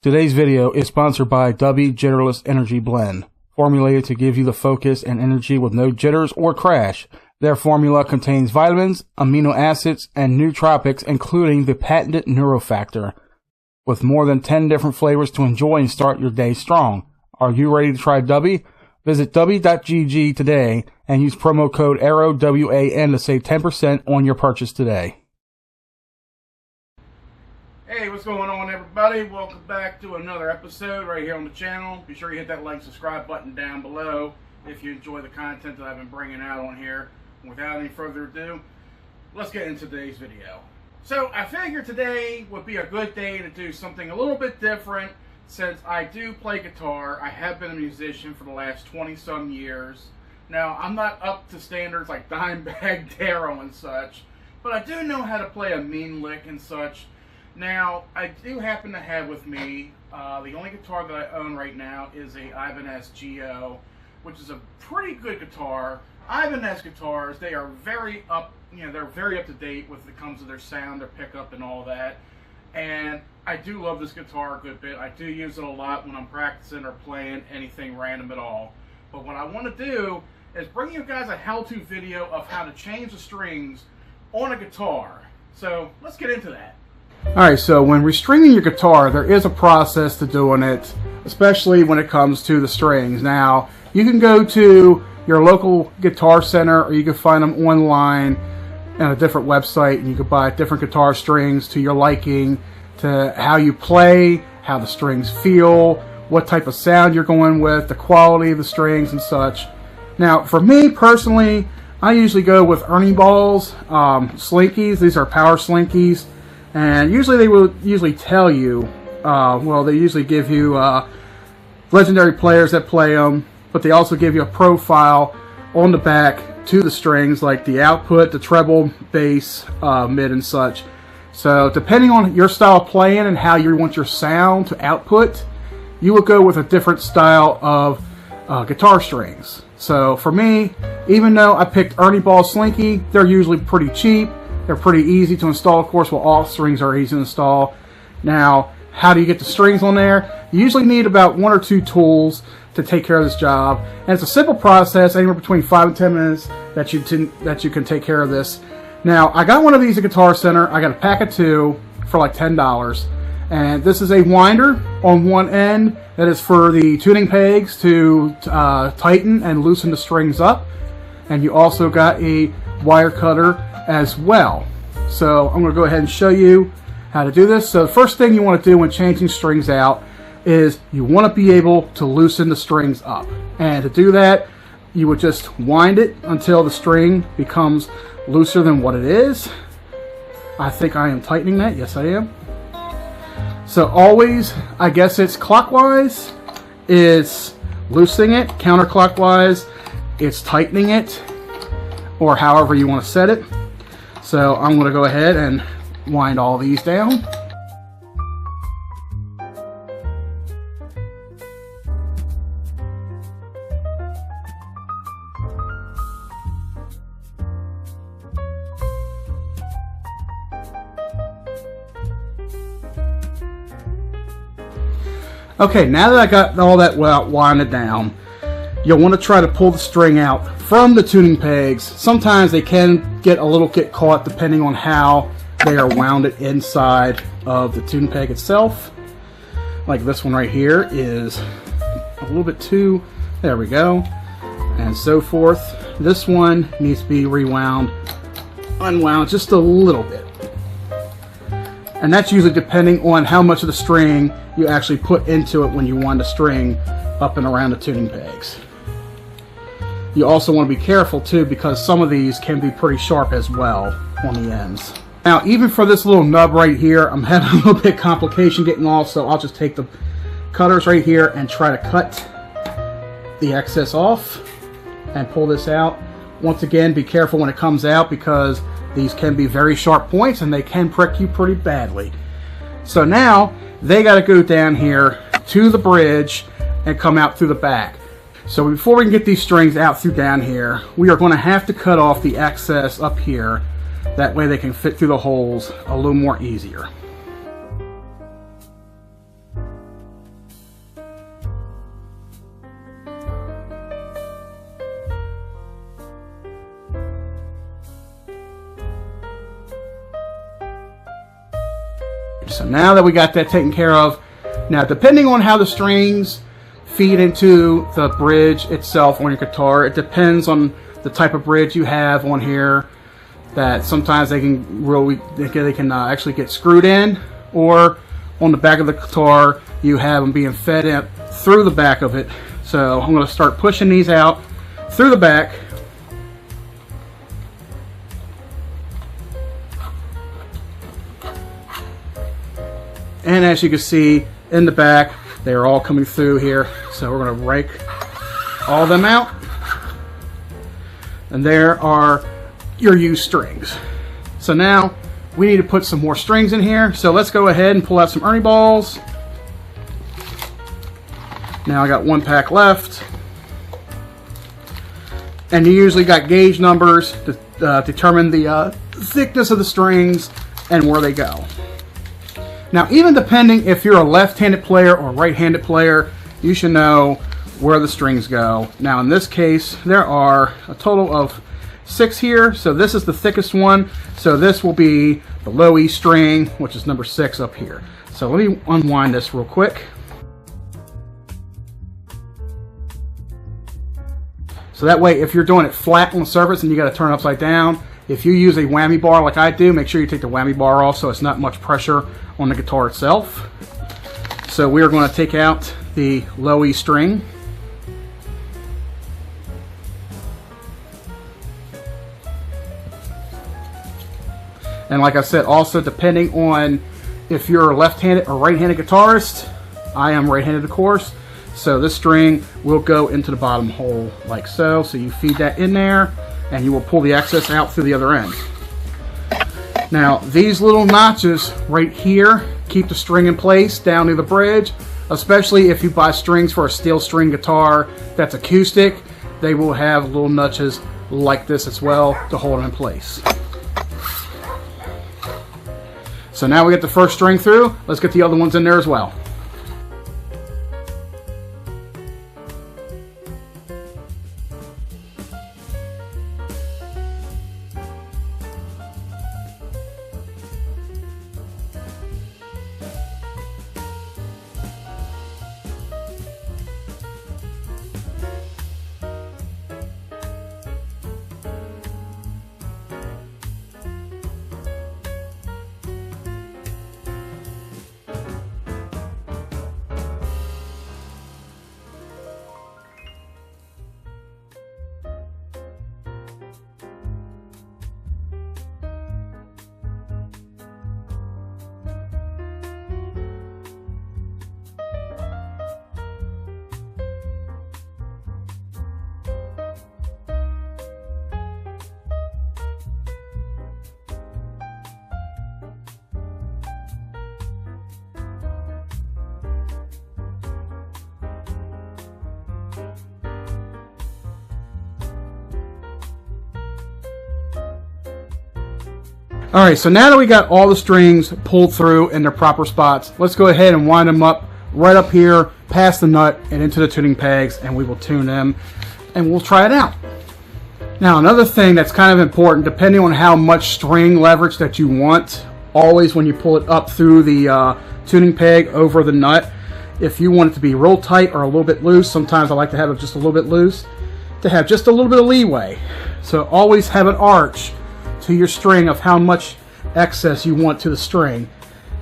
Today's video is sponsored by W Jitterless Energy Blend, formulated to give you the focus and energy with no jitters or crash. Their formula contains vitamins, amino acids, and nootropics, including the patented Neurofactor, with more than 10 different flavors to enjoy and start your day strong. Are you ready to try W? Visit W.gg today and use promo code ARROWWAN to save 10% on your purchase today. Hey, what's going on, everybody? Welcome back to another episode right here on the channel. Be sure you hit that like, subscribe button down below if you enjoy the content that I've been bringing out on here. Without any further ado, let's get into today's video. So I figured today would be a good day to do something a little bit different, since I do play guitar. I have been a musician for the last 20-some years. Now, I'm not up to standards like Dimebag Darrell and such, but I do know how to play a mean lick and such. Now, I do happen to have with me, the only guitar that I own right now is a Ibanez GO, which is a pretty good guitar. Ibanez guitars, they are very up, they're very up to date when it comes to their sound, their pickup, and all that. And I do love this guitar a good bit. I do use it a lot when I'm practicing or playing anything random at all. But what I want to do is bring you guys a how-to video of how to change the strings on a guitar. So let's get into that. Alright, so when restringing your guitar, there is a process to doing it, especially when it comes to the strings. Now, you can go to your local guitar center, or you can find them online on a different website, and you can buy different guitar strings to your liking, to how you play, how the strings feel, what type of sound you're going with, the quality of the strings and such. Now, for me personally, I usually go with Ernie balls, slinkies. These are power slinkies. And usually they will tell you, they usually give you legendary players that play them, but they also give you a profile on the back to the strings, like the output, the treble, bass, mid, and such. So depending on your style of playing and how you want your sound to output, you will go with a different style of guitar strings. So for me, even though I picked Ernie Ball Slinky, they're usually pretty cheap. They're pretty easy to install, of course. Well, all strings are easy to install. Now, how do you get the strings on there? You usually need about 1 or 2 tools to take care of this job. And it's a simple process, anywhere between 5 and 10 minutes that you can take care of this. Now, I got one of these at Guitar Center. I got a pack of 2 for like $10. And this is a winder on one end that is for the tuning pegs to tighten and loosen the strings up. And you also got a wire cutter as well. So I'm going to go ahead and show you how to do this. So the first thing you want to do when changing strings out is you want to be able to loosen the strings up. And to do that, you would just wind it until the string becomes looser than what it is. I think I am tightening that. Yes, I am. So always, I guess it's clockwise, it's loosening it. Counterclockwise, it's tightening it, or however you want to set it. So I'm going to go ahead and wind all these down. Okay, now that I got all that winded down, you'll want to try to pull the string out from the tuning pegs. Sometimes they can get caught depending on how they are wounded inside of the tuning peg itself. Like this one right here is a little bit too, there we go, and so forth. This one needs to be unwound just a little bit. And that's usually depending on how much of the string you actually put into it when you wind the string up and around the tuning pegs. You also want to be careful too, because some of these can be pretty sharp as well on the ends. Now, even for this little nub right here, I'm having a little bit of complication getting off, so I'll just take the cutters right here and try to cut the excess off and pull this out. Once again, be careful when it comes out, because these can be very sharp points and they can prick you pretty badly. So now they got to go down here to the bridge and come out through the back. So before we can get these strings out through down here, we are going to have to cut off the excess up here. That way they can fit through the holes a little more easier. So now that we got that taken care of, now depending on how the strings feed into the bridge itself on your guitar, it depends on the type of bridge you have on here. That sometimes they can actually get screwed in, or on the back of the guitar you have them being fed in through the back of it. So I'm going to start pushing these out through the back. And as you can see in the back, they are all coming through here. So we're going to rake all of them out. And there are your used strings. So now we need to put some more strings in here. So let's go ahead and pull out some Ernie balls. Now I got one pack left. And you usually got gauge numbers to determine the thickness of the strings and where they go. Now, even depending if you're a left-handed player or right-handed player, you should know where the strings go. Now, in this case, there are a total of 6 here. So this is the thickest one. So this will be the low E string, which is number 6 up here. So let me unwind this real quick. So that way, if you're doing it flat on the surface and you got to turn it upside down, if you use a whammy bar like I do, make sure you take the whammy bar off so it's not much pressure on the guitar itself. So we are going to take out the low E string. And like I said, also depending on if you're a left-handed or right-handed guitarist, I am right-handed of course, so this string will go into the bottom hole like so. So you feed that in there and you will pull the excess out through the other end. Now these little notches right here keep the string in place down near the bridge, especially if you buy strings for a steel string guitar that's acoustic. They will have little notches like this as well to hold them in place. So now we get the first string through, let's get the other ones in there as well. Alright, so now that we got all the strings pulled through in their proper spots, let's go ahead and wind them up right up here past the nut and into the tuning pegs, and we will tune them and we'll try it out. Now another thing that's kind of important, depending on how much string leverage that you want, always when you pull it up through the tuning peg over the nut, if you want it to be real tight or a little bit loose, sometimes I like to have it just a little bit loose, to have just a little bit of leeway. So always have an arch to your string of how much excess you want to the string,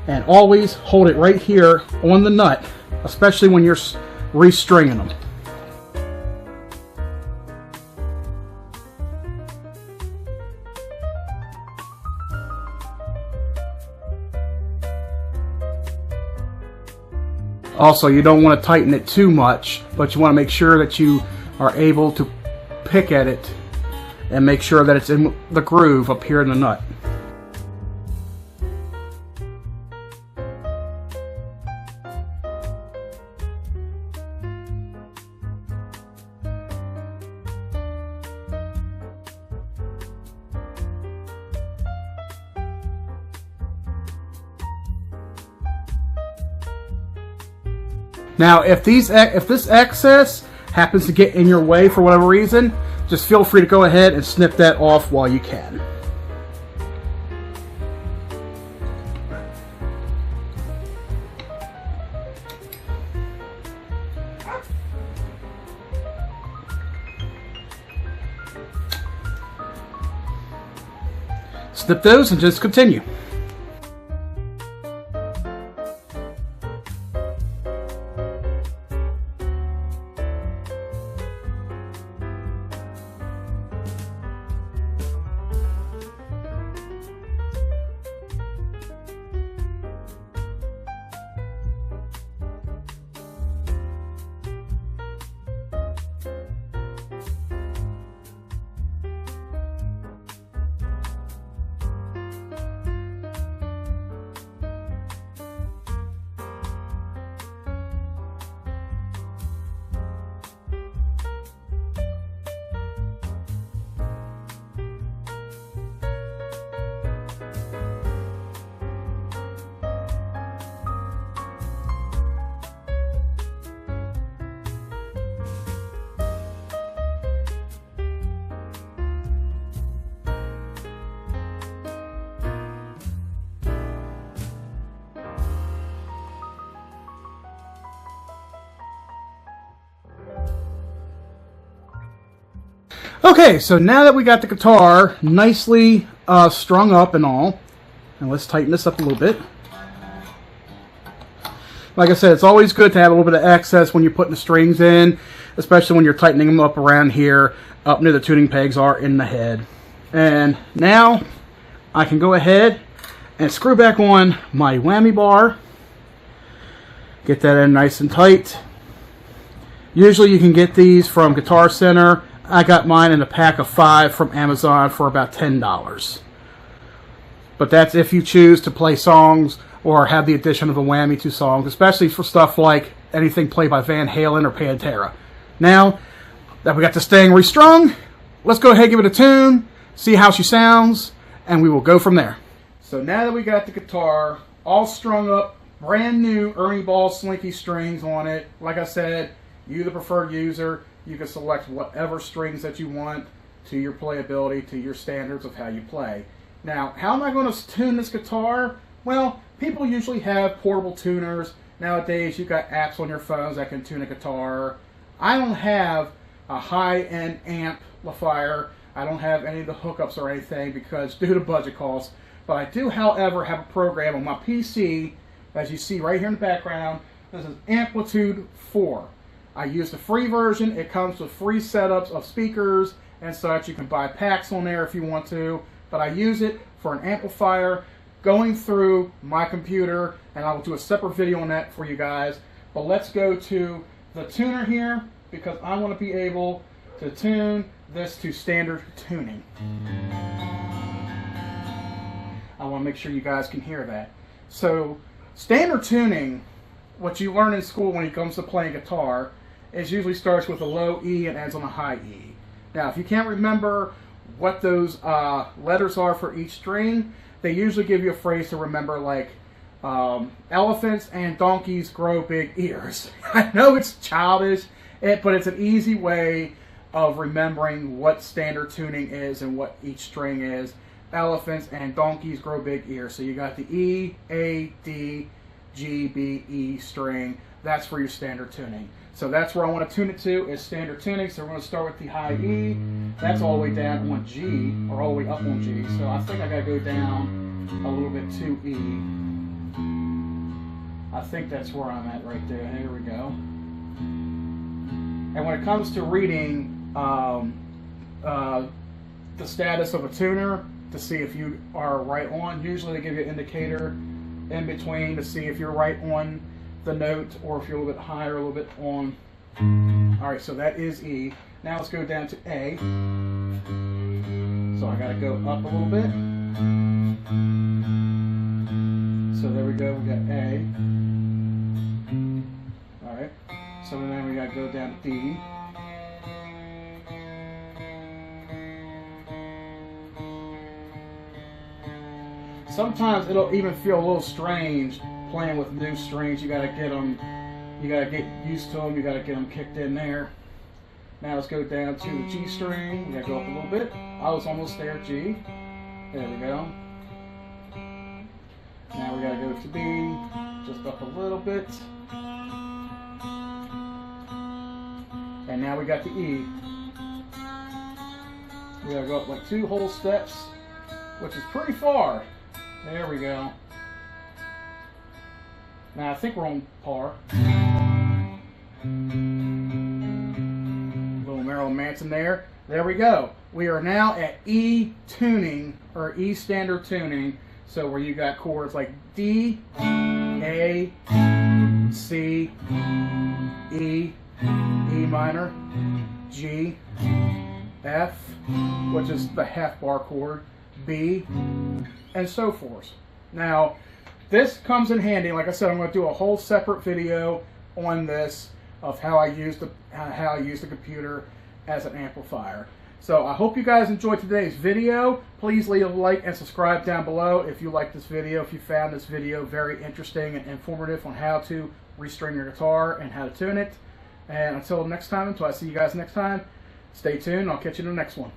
and always hold it right here on the nut, especially when you're restringing them. Also, you don't want to tighten it too much, but you want to make sure that you are able to pick at it and make sure that it's in the groove up here in the nut. Now, if this excess happens to get in your way for whatever reason, just feel free to go ahead and snip that off while you can. snip those and just continue. Okay, so now that we got the guitar nicely strung up and all, and let's tighten this up a little bit. Like I said, it's always good to have a little bit of excess when you're putting the strings in, especially when you're tightening them up around here, up near the tuning pegs are in the head. And now I can go ahead and screw back on my whammy bar. Get that in nice and tight. Usually you can get these from Guitar Center. I got mine in a pack of 5 from Amazon for about $10. But that's if you choose to play songs or have the addition of a whammy to songs, especially for stuff like anything played by Van Halen or Pantera. Now that we got this thing restrung, let's go ahead and give it a tune, see how she sounds, and we will go from there. So now that we got the guitar all strung up, brand new Ernie Ball Slinky strings on it, like I said, you the preferred user, you can select whatever strings that you want to your playability, to your standards of how you play. Now, how am I going to tune this guitar? Well, people usually have portable tuners. Nowadays, you've got apps on your phones that can tune a guitar. I don't have a high-end amplifier. I don't have any of the hookups or anything because due to budget costs. But I do, however, have a program on my PC, as you see right here in the background. This is Amplitude 4. I use the free version. It comes with free setups of speakers and such. You can buy packs on there if you want to, but I use it for an amplifier going through my computer, and I will do a separate video on that for you guys. But let's go to the tuner here because I want to be able to tune this to standard tuning. I want to make sure you guys can hear that. So standard tuning, what you learn in school when it comes to playing guitar, it usually starts with a low E and ends on a high E. Now, if you can't remember what those letters are for each string, they usually give you a phrase to remember, like elephants and donkeys grow big ears. I know it's childish, but it's an easy way of remembering what standard tuning is and what each string is. Elephants and donkeys grow big ears. So you got the E, A, D, G, B, E string. That's for your standard tuning. So that's where I want to tune it to, is standard tuning. So we're going to start with the high E. That's all the way down on G, or all the way up on G. So I think I got to go down a little bit to E. I think that's where I'm at right there. Here we go. And when it comes to reading the status of a tuner to see if you are right on, usually they give you an indicator in between to see if you're right on the note or if you're a little bit higher, a little bit on. Alright, so that is E. Now let's go down to A. So I gotta go up a little bit. So there we go, we got A. Alright, so then we gotta go down to D. Sometimes it'll even feel a little strange playing with new strings. You gotta get them, you gotta get used to them, you gotta get them kicked in there. Now let's go down to the G string. We gotta go up a little bit. I was almost there, G. There we go. Now we gotta go to B, just up a little bit. And now we got the E. We gotta go up like 2 whole steps. which is pretty far. There we go. Now I think we're on par. Little Marilyn Manson there. There we go. We are now at E tuning, or E standard tuning. So where you got chords like D, A, C, E, E minor, G, F, which is the half bar chord, B, and so forth. Now, this comes in handy. Like I said, I'm going to do a whole separate video on this of how I use the computer as an amplifier. So I hope you guys enjoyed today's video. Please leave a like and subscribe down below if you like this video, if you found this video very interesting and informative on how to restring your guitar and how to tune it. And until next time, until I see you guys next time, stay tuned. I'll catch you in the next one.